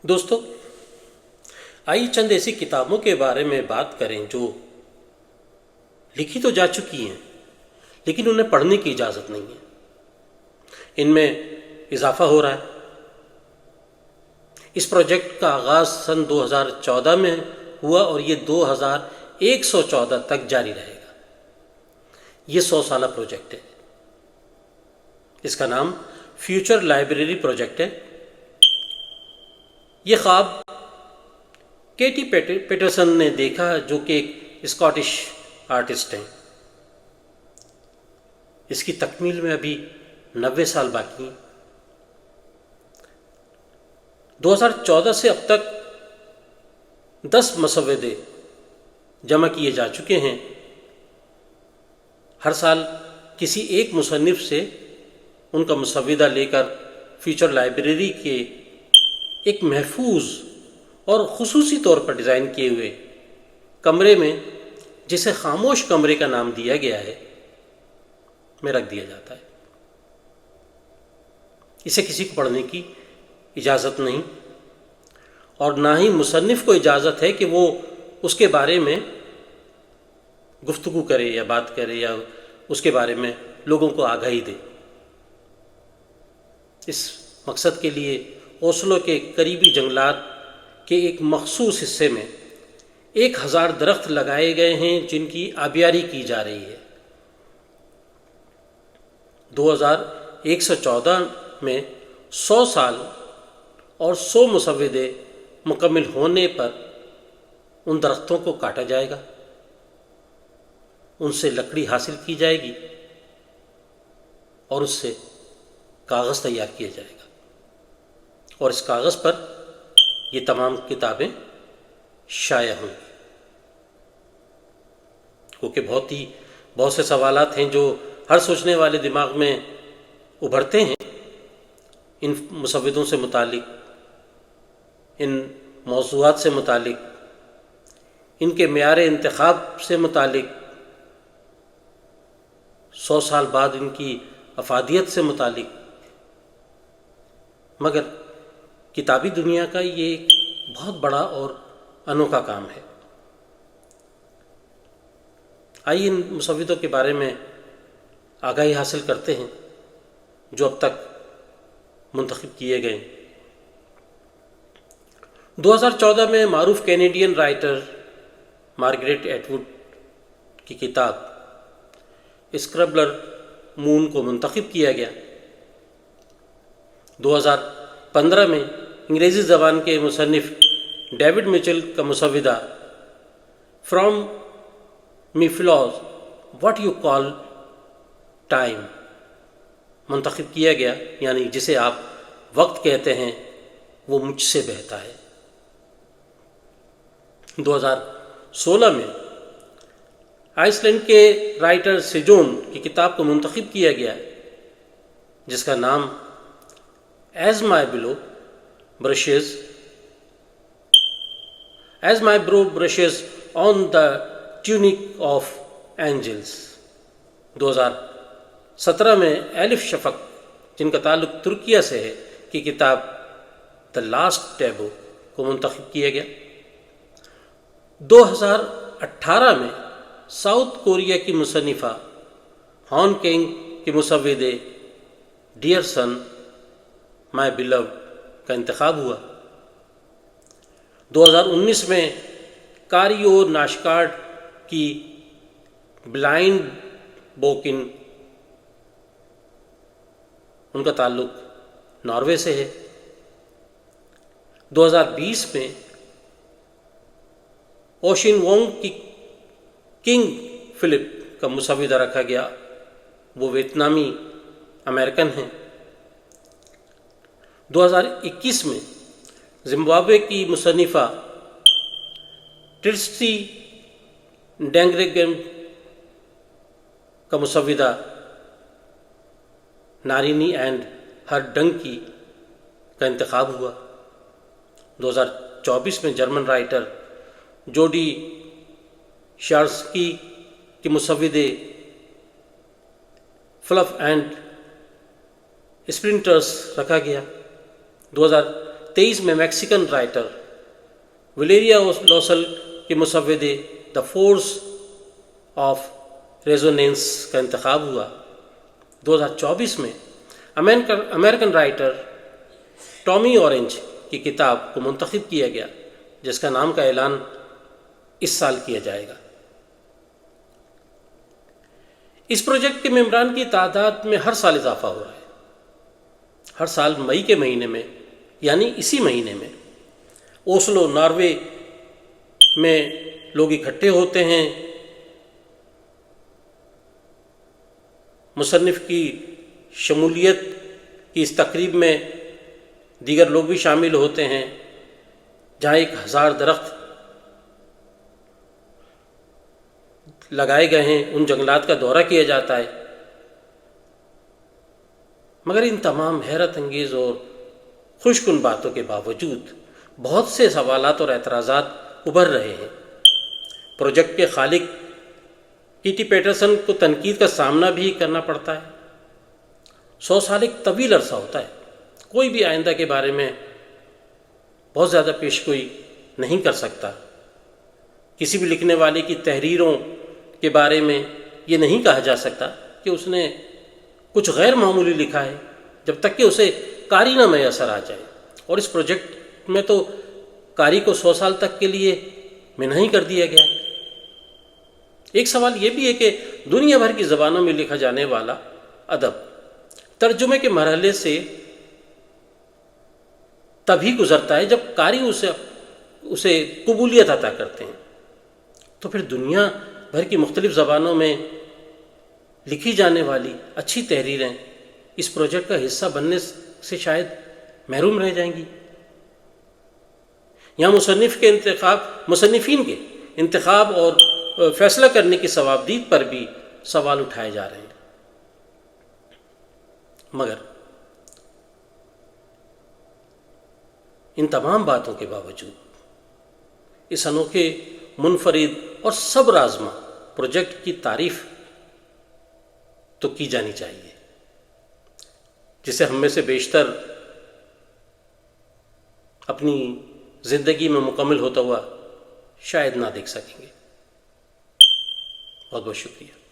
دوستو، آئیے چند ایسی کتابوں کے بارے میں بات کریں جو لکھی تو جا چکی ہیں لیکن انہیں پڑھنے کی اجازت نہیں ہے۔ ان میں اضافہ ہو رہا ہے۔ اس پروجیکٹ کا آغاز سن 2014 میں ہوا اور یہ 2114 تک جاری رہے گا۔ یہ 100 سالہ پروجیکٹ ہے۔ اس کا نام فیوچر لائبریری پروجیکٹ ہے۔ یہ خواب کیٹی پیٹرسن نے دیکھا، جو کہ ایک اسکاٹش آرٹسٹ ہیں۔ اس کی تکمیل میں ابھی 90 سال باقی ہیں۔ 2014 سے اب تک 10 مسودے جمع کیے جا چکے ہیں۔ ہر سال کسی ایک مصنف سے ان کا مسودہ لے کر فیوچر لائبریری کے ایک محفوظ اور خصوصی طور پر ڈیزائن کیے ہوئے کمرے میں، جسے خاموش کمرے کا نام دیا گیا ہے، میں رکھ دیا جاتا ہے۔ اسے کسی کو پڑھنے کی اجازت نہیں، اور نہ ہی مصنف کو اجازت ہے کہ وہ اس کے بارے میں گفتگو کرے یا بات کرے یا اس کے بارے میں لوگوں کو آگاہی دے۔ اس مقصد کے لیے اوسلو کے قریبی جنگلات کے ایک مخصوص حصے میں 1000 درخت لگائے گئے ہیں، جن کی آبیاری کی جا رہی ہے۔ 2114 میں 100 سال اور 100 مسودے مکمل ہونے پر ان درختوں کو کاٹا جائے گا، ان سے لکڑی حاصل کی جائے گی اور اس سے کاغذ تیار کیا جائے گا، اور اس کاغذ پر یہ تمام کتابیں شائع ہوں گی۔ کیونکہ بہت سے سوالات ہیں جو ہر سوچنے والے دماغ میں ابھرتے ہیں ان مسودوں سے متعلق، ان موضوعات سے متعلق، ان کے معیار انتخاب سے متعلق، 100 سال بعد ان کی افادیت سے متعلق۔ مگر کتابی دنیا کا یہ ایک بہت بڑا اور انوکھا کام ہے۔ آئیے ان مسودوں کے بارے میں آگاہی حاصل کرتے ہیں جو اب تک منتخب کیے گئے۔ 2014 میں معروف کینیڈین رائٹر مارگریٹ ایٹوڈ کی کتاب اسکربلر مون کو منتخب کیا گیا۔ 2015 میں انگریزی زبان کے مصنف ڈیوڈ میچل کا مسودہ from me flows what you call time منتخب کیا گیا، یعنی جسے آپ وقت کہتے ہیں وہ مجھ سے بہتا ہے۔ 2016 میں آئس لینڈ کے رائٹر سیجون کی کتاب کو منتخب کیا گیا، جس کا نام is my brow brushes on the tunic of angels. 2017 میں ایلف شفق، جن کا تعلق ترکیہ سے ہے، کی کتاب دا لاسٹ ٹیبو کو منتخب کیا گیا۔ 2018 میں ساؤتھ کوریا کی مصنفہ ہان کینگ کے مسودے ڈیئر سن مائی بیلوڈ کا انتخاب ہوا۔ 2019 میں کاریو ناشکارڈ کی بلائنڈ بوکن، ان کا تعلق ناروے سے ہے۔ 2020 میں اوشین وونگ کی کنگ فلپ کا مسودہ رکھا گیا، وہ ویتنامی امریکن ہیں۔ 2021 میں زمبابوے کی مصنفہ ٹرسٹی ڈینگریگم کا مسودہ نارینی اینڈ ہر ڈنکی کا انتخاب ہوا۔ 2024 میں جرمن رائٹر جوڈی شارسکی کے مسودے فلف اینڈ اسپرنٹرس رکھا گیا۔ 2023 میں میکسیکن رائٹر ولیریا لوسل کے مسودے دا فورس آف ریزونینس کا انتخاب ہوا۔ 2024 میں امریکن رائٹر ٹامی اورنج کی کتاب کو منتخب کیا گیا، جس کا نام کا اعلان اس سال کیا جائے گا۔ اس پروجیکٹ کے ممبران کی تعداد میں ہر سال اضافہ ہو رہا ہے۔ ہر سال مئی کے مہینے میں، یعنی اسی مہینے میں، اوسلو ناروے میں لوگ اکٹھے ہوتے ہیں، مصنف کی شمولیت کی اس تقریب میں دیگر لوگ بھی شامل ہوتے ہیں، جہاں 1000 درخت لگائے گئے ہیں، ان جنگلات کا دورہ کیا جاتا ہے۔ مگر ان تمام حیرت انگیز اور خوش کن باتوں کے باوجود بہت سے سوالات اور اعتراضات ابھر رہے ہیں۔ پروجیکٹ کے خالق ٹی پیٹرسن کو تنقید کا سامنا بھی کرنا پڑتا ہے۔ 100 سال ایک طویل عرصہ ہوتا ہے، کوئی بھی آئندہ کے بارے میں بہت زیادہ پیش گوئی نہیں کر سکتا۔ کسی بھی لکھنے والے کی تحریروں کے بارے میں یہ نہیں کہا جا سکتا کہ اس نے کچھ غیر معمولی لکھا ہے جب تک کہ اسے قاری نہ میسر آ جائے، اور اس پروجیکٹ میں تو قاری کو 100 سال تک کے لیے منحی کر دیا گیا۔ ایک سوال یہ بھی ہے کہ دنیا بھر کی زبانوں میں لکھا جانے والا ادب ترجمے کے مرحلے سے تبھی گزرتا ہے جب قاری اسے قبولیت عطا کرتے ہیں، تو پھر دنیا بھر کی مختلف زبانوں میں لکھی جانے والی اچھی تحریریں اس پروجیکٹ کا حصہ بننے سے شاید محروم رہ جائیں گی۔ یہاں مصنفین کے انتخاب اور فیصلہ کرنے کی ثوابدید پر بھی سوال اٹھائے جا رہے ہیں۔ مگر ان تمام باتوں کے باوجود اس انوکھے، منفرد اور صبر آزما پروجیکٹ کی تعریف تو کی جانی چاہیے، جسے ہم میں سے بیشتر اپنی زندگی میں مکمل ہوتا ہوا شاید نہ دیکھ سکیں گے۔ بہت بہت شکریہ۔